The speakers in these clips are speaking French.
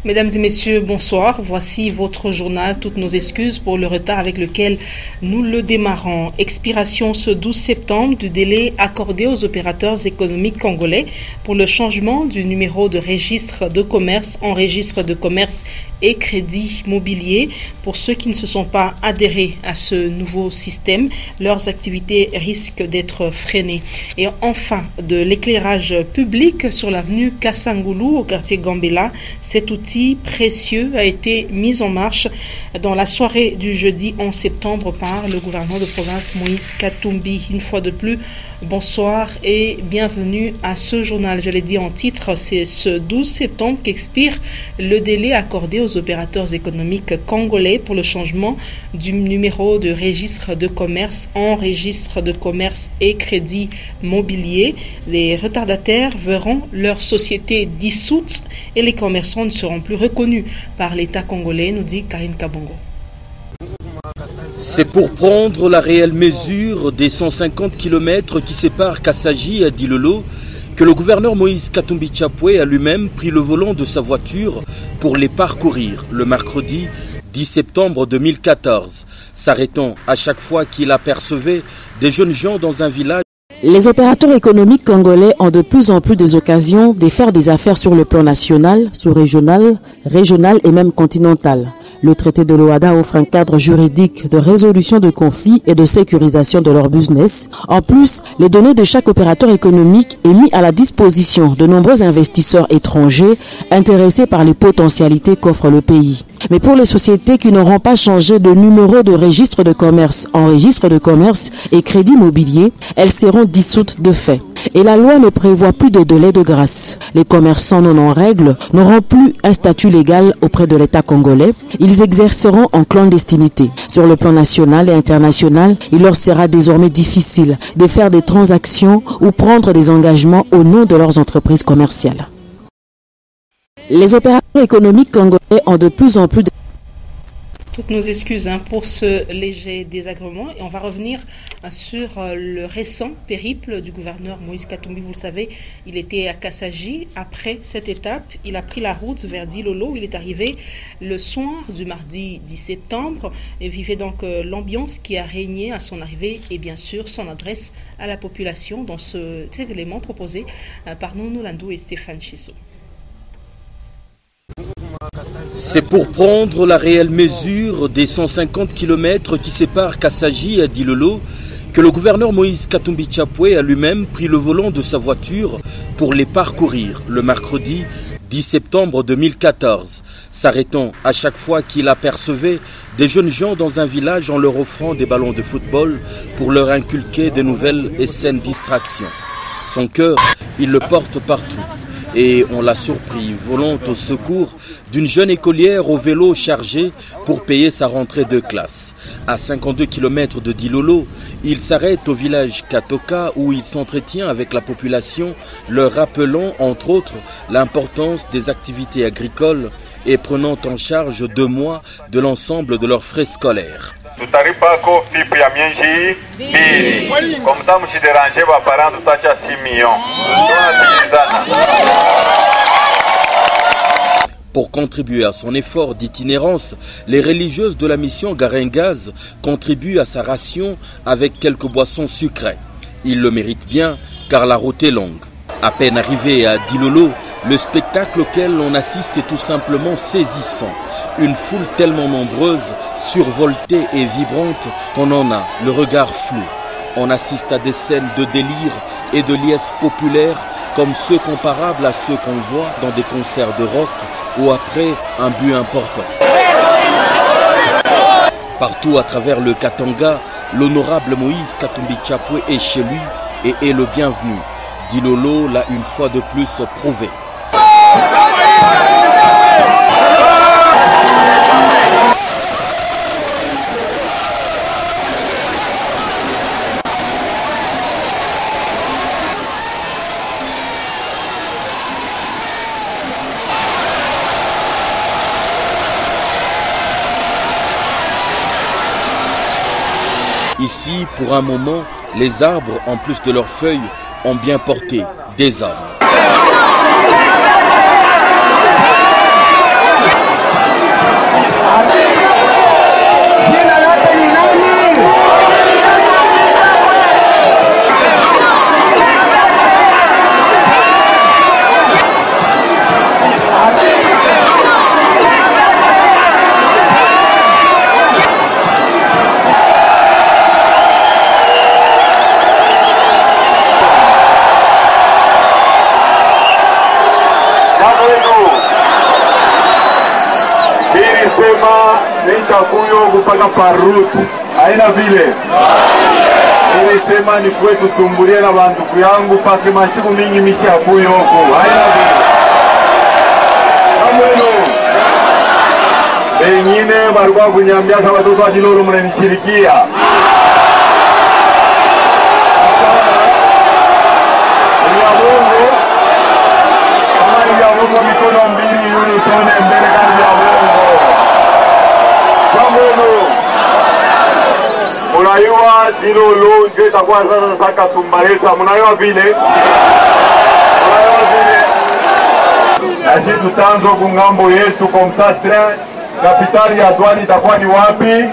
Mesdames et messieurs, bonsoir. Voici votre journal. Toutes nos excuses pour le retard avec lequel nous le démarrons. Expiration ce 12 septembre du délai accordé aux opérateurs économiques congolais pour le changement du numéro de registre de commerce en registre de commerce et crédit mobilier. Pour ceux qui ne se sont pas adhérés à ce nouveau système, leurs activités risquent d'être freinées. Et enfin, de l'éclairage public sur l'avenue Kassangoulou au quartier Gambela. Cet outil précieux a été mis en marche dans la soirée du jeudi 11 septembre par le gouverneur de province Moïse Katumbi. Une fois de plus, bonsoir et bienvenue à ce journal. Je l'ai dit en titre, c'est ce 12 septembre qu'expire le délai accordé aux opérateurs économiques congolais pour le changement du numéro de registre de commerce en registre de commerce et crédit mobilier. Les retardataires verront leur société dissoute et les commerçants ne seront plus reconnus par l'État congolais, nous dit Karine Kabongo. C'est pour prendre la réelle mesure des 150 km qui séparent Kassaji et Dilolo que le gouverneur Moïse Katumbi Chapwe a lui-même pris le volant de sa voiture pour les parcourir le mercredi 10 septembre 2014, s'arrêtant à chaque fois qu'il apercevait des jeunes gens dans un village. Les opérateurs économiques congolais ont de plus en plus des occasions de faire des affaires sur le plan national, sous-régional, régional et même continental. Le traité de l'OADA offre un cadre juridique de résolution de conflits et de sécurisation de leur business. En plus, les données de chaque opérateur économique est mis à la disposition de nombreux investisseurs étrangers intéressés par les potentialités qu'offre le pays. Mais pour les sociétés qui n'auront pas changé de numéro de registre de commerce en registre de commerce et crédit mobilier, elles seront dissoutes de fait. Et la loi ne prévoit plus de délai de grâce. Les commerçants non en règle n'auront plus un statut légal auprès de l'État congolais. Ils exerceront en clandestinité. Sur le plan national et international, il leur sera désormais difficile de faire des transactions ou prendre des engagements au nom de leurs entreprises commerciales. Les opérateurs économiques congolais ont de plus en plus de... Toutes nos excuses pour ce léger désagrément et on va revenir sur le récent périple du gouverneur Moïse Katumbi. Vous le savez, il était à Kassaji. Après cette étape, il a pris la route vers Dilolo. Il est arrivé le soir du mardi 10 septembre et vivait donc l'ambiance qui a régné à son arrivée et bien sûr son adresse à la population dans cet élément proposé par Nono Landou et Stéphane Chissot. C'est pour prendre la réelle mesure des 150 km qui séparent Kassaji et Dilolo que le gouverneur Moïse Katumbi Chapwe a lui-même pris le volant de sa voiture pour les parcourir le mercredi 10 septembre 2014, s'arrêtant à chaque fois qu'il apercevait des jeunes gens dans un village en leur offrant des ballons de football pour leur inculquer de nouvelles et saines distractions. Son cœur, il le porte partout. Et on l'a surpris volant au secours d'une jeune écolière au vélo chargé pour payer sa rentrée de classe. À 52 km de Dilolo, il s'arrête au village Katoka où il s'entretient avec la population, leur rappelant entre autres l'importance des activités agricoles et prenant en charge 2 mois de l'ensemble de leurs frais scolaires. Tutaripako fipu ya mienji mbili. Comme ça msiderange ba parents tutacha 6 millions. Pour contribuer à son effort d'itinérance, les religieuses de la mission Garengaz contribuent à sa ration avec quelques boissons sucrées. Il le mérite bien car la route est longue. À peine arrivé à Dilolo, le spectacle auquel on assiste est tout simplement saisissant. Une foule tellement nombreuse, survoltée et vibrante qu'on en a le regard flou. On assiste à des scènes de délire et de liesse populaire comme ceux comparables à ceux qu'on voit dans des concerts de rock ou après un but important. Partout à travers le Katanga, l'honorable Moïse Katumbi Chapwe est chez lui et est le bienvenu. Dilolo l'a une fois de plus prouvé. Ici, pour un moment, les arbres, en plus de leurs feuilles, ont bien porté des âmes. Bamwenu. Hili sema nisha kuyo kupaka parutu. Haina vile. Hili sema ni kwetu tumbulie na banduku yangu pake mashiku mingi misha kuyo huku. Haina vile. Bamwenu. Bengine barikuwa kunyambia sa watoto wa Dilolo mnanishirikia. Mungu mikono mbili yule tone mbele kazi ya Mungu. Bamwenu. Munayua Dilolo ndio itakuwa sasa saka tumbalesa. Munayua vile. Munayua vile. Nasi tutanzo kungambo yetu komsa train. Kapitali ya douane itakuwa ni wapi?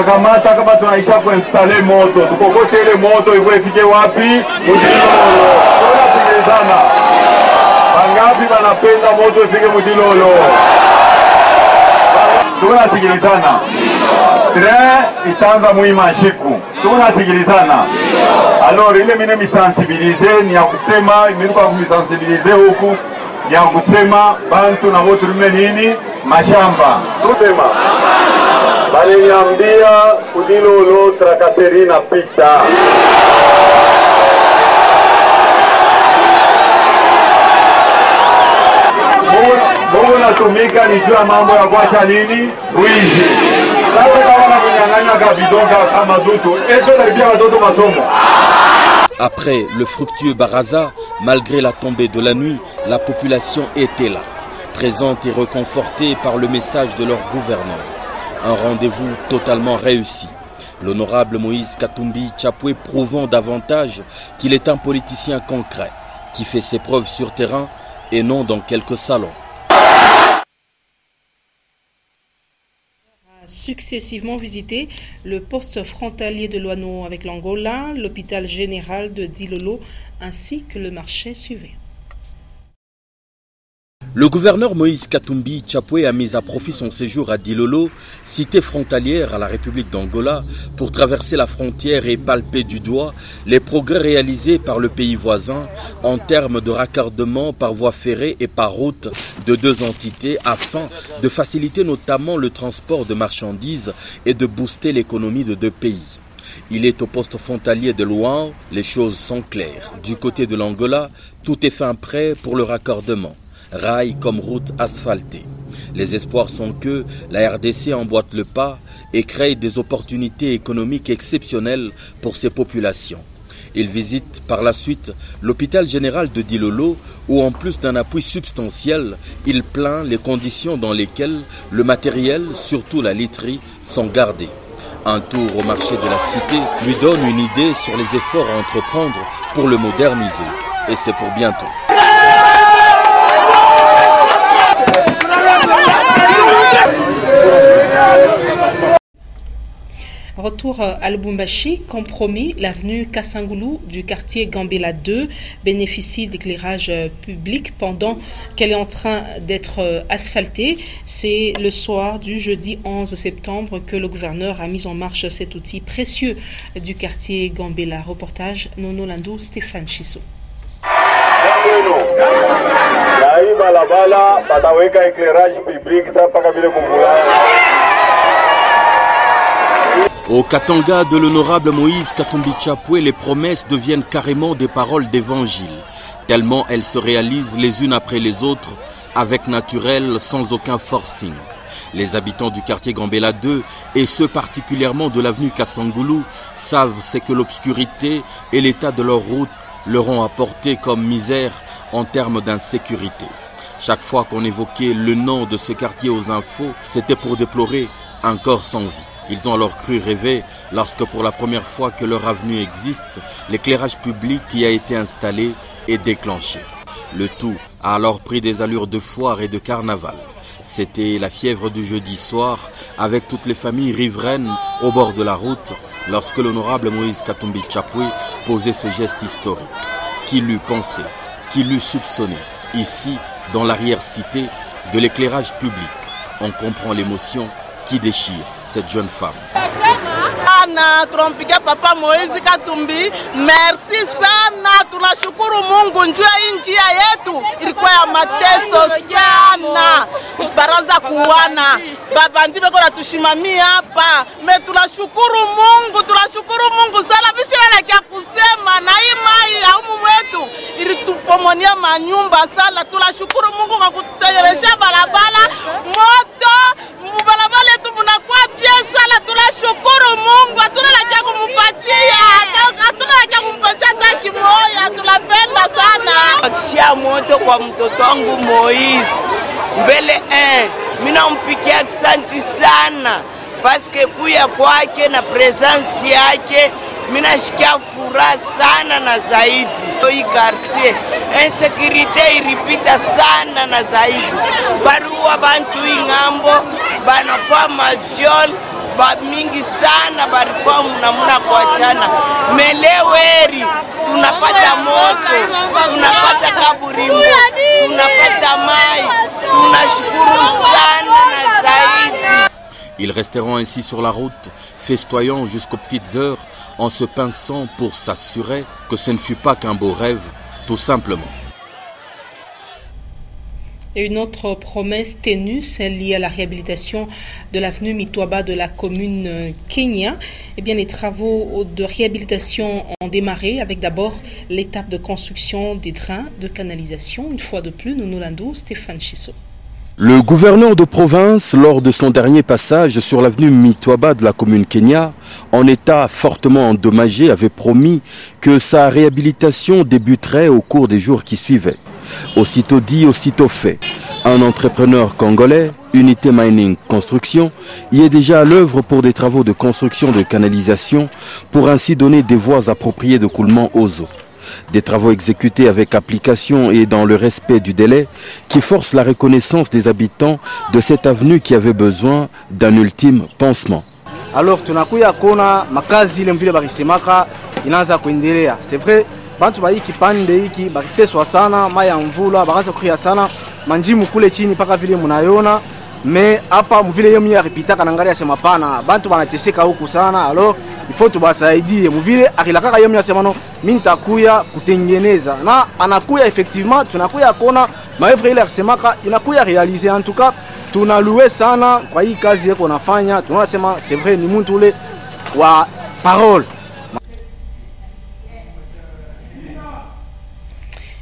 Kamata kama tunaisha kuinstale moto, tukokote ile moto ifike wapi? Mudilolo. Tunasikilizana. Wangapi wanapenda moto ifike Mudilolo? Tunasikilizana. Train itaanza Muimashiku. Tunasikilizana. Alors ile mine misensibiliser ni ya kusema, mimi kwa kumisensibiliser huku ni ya kusema bantu na moto nini mashamba. Tusema baliniambia Kudilolo trakaseri na pita. Mungu natumika nijua mambo ya kuacha nini? Wizi. Sasa kama na kunyang'anya kabidonga kama zutu, ezo naribia watoto masomo. Après le fructueux Baraza, malgré la tombée de la nuit, la population était là, présente et réconfortée par le message de leur gouverneur. Un rendez-vous totalement réussi. L'honorable Moïse Katumbi Tchapoué prouvant davantage qu'il est un politicien concret, qui fait ses preuves sur terrain et non dans quelques salons. Successivement visité le poste frontalier de Loano avec l'Angola, l'hôpital général de Dilolo ainsi que le marché suivi. Le gouverneur Moïse Katumbi Tchapoué a mis à profit son séjour à Dilolo, cité frontalière à la République d'Angola, pour traverser la frontière et palper du doigt les progrès réalisés par le pays voisin en termes de raccordement par voie ferrée et par route de deux entités afin de faciliter notamment le transport de marchandises et de booster l'économie de deux pays. Il est au poste frontalier de Luan, les choses sont claires. Du côté de l'Angola, tout est fin prêt pour le raccordement. Rail comme route asphaltée. Les espoirs sont que la RDC emboîte le pas et crée des opportunités économiques exceptionnelles pour ses populations. Il visite par la suite l'hôpital général de Dilolo où en plus d'un appui substantiel, il plaint les conditions dans lesquelles le matériel, surtout la literie, sont gardés. Un tour au marché de la cité lui donne une idée sur les efforts à entreprendre pour le moderniser. Et c'est pour bientôt. Retour à Lubumbashi, compromis, l'avenue Kassangoulou du quartier Gambela 2 bénéficie d'éclairage public pendant qu'elle est en train d'être asphaltée. C'est le soir du jeudi 11 septembre que le gouverneur a mis en marche cet outil précieux du quartier Gambela. Reportage Nono Landou, Stéphane Chisso. Au Katanga de l'honorable Moïse Katumbi Tchapoué, les promesses deviennent carrément des paroles d'évangile, tellement elles se réalisent les unes après les autres, avec naturel, sans aucun forcing. Les habitants du quartier Gambela 2, et ceux particulièrement de l'avenue Kassangoulou, savent ce que l'obscurité et l'état de leur route leur ont apporté comme misère en termes d'insécurité. Chaque fois qu'on évoquait le nom de ce quartier aux infos, c'était pour déplorer un corps sans vie. Ils ont alors cru rêver lorsque pour la première fois que leur avenue existe, l'éclairage public qui a été installé est déclenché. Le tout a alors pris des allures de foire et de carnaval. C'était la fièvre du jeudi soir avec toutes les familles riveraines au bord de la route lorsque l'honorable Moïse Katumbi Tchapoué posait ce geste historique. Qui l'eût pensé, qui l'eût soupçonné? Ici, dans l'arrière-cité de l'éclairage public, on comprend l'émotion qui déchire cette jeune femme. sana, tunampigia Papa Moise Katumbi. Merci sana, tunashukuru Mungu njoo hii njia yetu ilikuwa ya mateso sana. Baraza kuwana. Baba ndiye beko natushimamia hapa. Tunashukuru Mungu sana bishira na kia kusema na hii mai ya umu wetu ilitupomonia manyumba sana. Tunashukuru Mungu kwa kututengelesha barabara moto barabara yetu mnakuwa bien sana. Tunashukuru Mungu, hatuna la kia kumpatia, hatuna la kia kumpatia hata kimoja. Tunapenda sana kishia moto kwa mtoto wangu Moise mbele mimi nampikia asante sana paske kuya kwake na presence yake mimi nashikia furaha sana na zaidi. Hii quartier insécurité iripita sana na zaidi. Barua bantu ingambo banafanya viol ba mingi sana barifamu namna kuachana. Meleweri tunapata moto, tunapata kaburimbo, tunapata mai. Tunashukuru sana na zaidi. Ils resteront ainsi sur la route, festoyant jusqu'aux petites heures, en se pinçant pour s'assurer que ce ne fut pas qu'un beau rêve, tout simplement. Et une autre promesse ténue, celle liée à la réhabilitation de l'avenue Mitwaba de la commune Kenya. Eh bien, les travaux de réhabilitation ont démarré avec d'abord l'étape de construction des drains de canalisation. Une fois de plus, nous landons Stéphane Chisso. Le gouverneur de province, lors de son dernier passage sur l'avenue Mitwaba de la commune Kenya, en état fortement endommagé, avait promis que sa réhabilitation débuterait au cours des jours qui suivaient. Aussitôt dit, aussitôt fait. Un entrepreneur congolais, Unité Mining Construction, y est déjà à l'œuvre pour des travaux de construction de canalisation, pour ainsi donner des voies appropriées de coulement aux eaux. Des travaux exécutés avec application et dans le respect du délai qui forcent la reconnaissance des habitants de cette avenue qui avait besoin d'un ultime pansement. Alors tunakuya kona makazi ile mvile barisemaka inaanza kuendelea. C'est vrai, bantu ba hiki pande hiki bakiteswa sana, maya mvula bakaanza kuria sana, manjimu kule chini paka vile mnayona. Mais hapa mvile yemi ya ripitaka nangalia sema pana bantu banateseka huku sana. Alors il faut tubasaidie mvile akilakaka yemi ya sema no mimi nitakuya kutengeneza na anakuya effectivement tunakuya kona maevre ile akisemaka inakuya réaliser. En tout cas tunalouer sana kwa hii kazi yako nafanya. Tunasema c'est vrai ni mtu ule wa parole.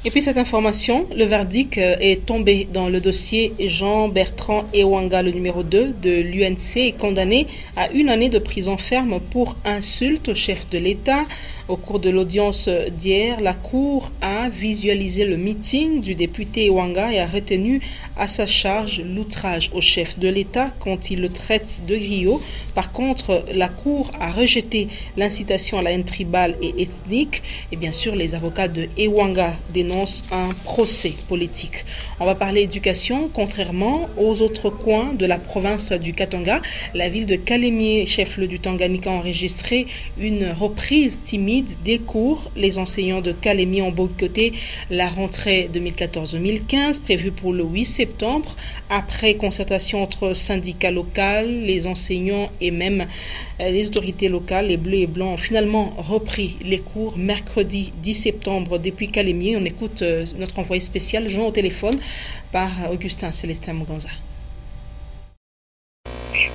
Et puis cette information, le verdict est tombé dans le dossier Jean-Bertrand Ewanga, le numéro 2 de l'UNC, est condamné à 1 année de prison ferme pour insulte au chef de l'État. Au cours de l'audience d'hier, la Cour a visualisé le meeting du député Ewanga et a retenu à sa charge l'outrage au chef de l'État quand il le traite de griot. Par contre, la Cour a rejeté l'incitation à la haine tribale et ethnique. Et bien sûr, les avocats de Ewanga dénoncent un procès politique. On va parler éducation. Contrairement aux autres coins de la province du Katanga, la ville de Kalemie, chef-lieu du Tanganyika, a enregistré une reprise timide des cours. Les enseignants de Kalemie ont boycotté la rentrée 2014-2015 prévue pour le 8 septembre. Après concertation entre syndicats locaux, les enseignants et même les autorités locales, les bleus et blancs, ont finalement repris les cours mercredi 10 septembre depuis Kalemie. On écoute notre envoyé spécial, Jean au téléphone, par Augustin Célestin Muganza.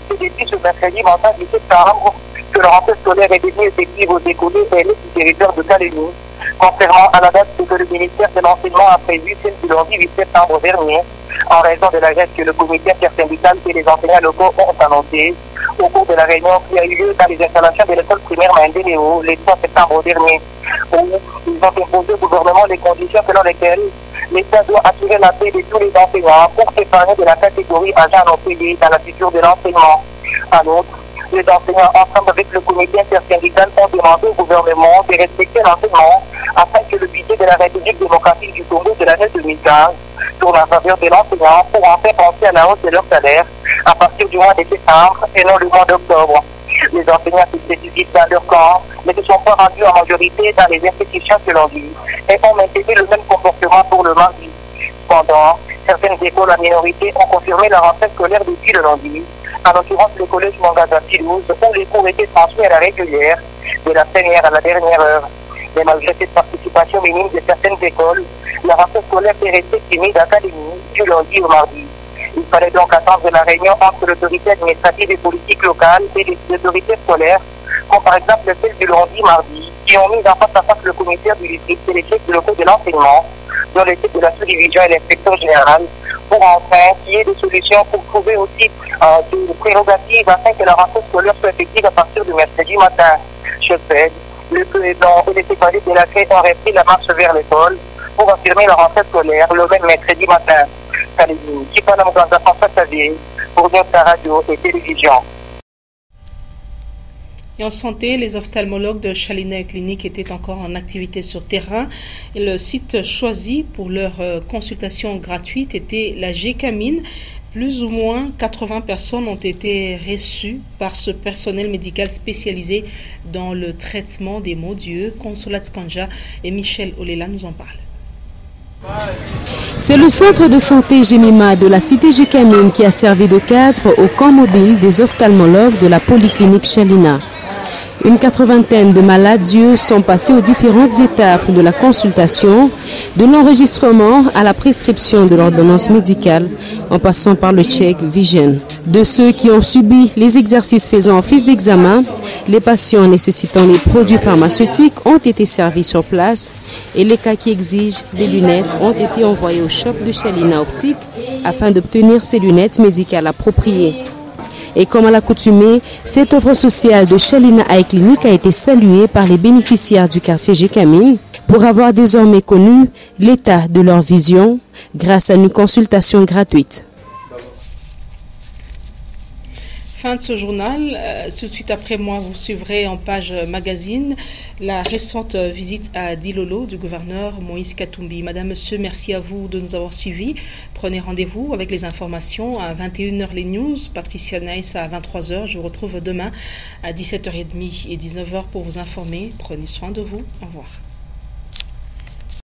Depuis ce mercredi matin 10 septembre, que la rentrée scolaire est devenue effective aux écoles du territoire de Kalemie, contrairement à la date que le ministère de l'Enseignement a prévue, celle du lundi 8 septembre dernier, en raison de la grève que le comité intersyndical et les enseignants locaux ont annoncé au cours de la réunion qui a eu lieu dans les installations de l'école primaire Mandéléo le 3 septembre dernier, où ils ont imposé au gouvernement les conditions selon lesquelles l'État doit assurer la paix de tous les enseignants pour séparer de la catégorie agents non payés dans la future de l'enseignement. En outre, les enseignants, ensemble avec le comité intersyndical, ont demandé au gouvernement de respecter l'enseignement afin que le budget de la République démocratique du Congo de l'année 2015 tourne en faveur de l'enseignant pour enfin penser à la hausse de leur salaire à partir du mois de septembre et non le mois d'octobre. Les enseignants se spécifient dans leur camp, mais ne sont pas rendus en majorité dans les institutions selon lui et ont maintenu le même comportement pour le mardi. Cependant, certaines écoles en minorité ont confirmé la rentrée scolaire depuis le lundi, en l'occurrence le collège Mangasa Pilouse, où les cours étaient transmis à la régulière, de la première à la dernière heure. Mais malgré cette participation minime de certaines écoles, la rentrée scolaire est restée timide d'académie du lundi au mardi. Il fallait donc attendre la réunion entre l'autorité administrative et politique locale et les autorités scolaires, comme par exemple celle du lundi-mardi, qui ont mis en face à face le commissaire du district et les chefs locaux de l'enseignement, dont les chefs de la sous-division et l'inspecteur général, pour enfin qu'il y ait des solutions pour trouver aussi des prérogatives afin que la rentrée scolaire soit effective à partir du mercredi matin. Je sais, le président et les séparés de l'accueil ont repris la marche vers l'école pour affirmer la rentrée scolaire le même mercredi matin. Qui pendant François Xavier pour notre radio et télévision. Et en santé, les ophtalmologues de Chalina Clinique étaient encore en activité sur terrain. Et le site choisi pour leur consultation gratuite était la GECAMINE. Plus ou moins 80 personnes ont été reçues par ce personnel médical spécialisé dans le traitement des maux d'yeux. Consolat Skanja et Michel Olela nous en parlent. C'est le centre de santé Gemima de la cité GECAMINE qui a servi de cadre au camp mobile des ophtalmologues de la polyclinique Chalina. Une 80aine de malades d'yeux sont passés aux différentes étapes de la consultation, de l'enregistrement à la prescription de l'ordonnance médicale, en passant par le check Vision. De ceux qui ont subi les exercices faisant office d'examen, les patients nécessitant les produits pharmaceutiques ont été servis sur place et les cas qui exigent des lunettes ont été envoyés au shop de Chalina Optique afin d'obtenir ces lunettes médicales appropriées. Et comme à l'accoutumée, cette offre sociale de Chalina Clinique a été saluée par les bénéficiaires du quartier GECAMINE pour avoir désormais connu l'état de leur vision grâce à une consultation gratuite. Fin de ce journal. Tout de suite après moi, vous suivrez en page magazine la récente visite à Dilolo du gouverneur Moïse Katumbi. Madame, Monsieur, merci à vous de nous avoir suivis. Prenez rendez-vous avec les informations à 21h les news. Patricia Nice à 23h. Je vous retrouve demain à 17h30 et 19h pour vous informer. Prenez soin de vous. Au revoir.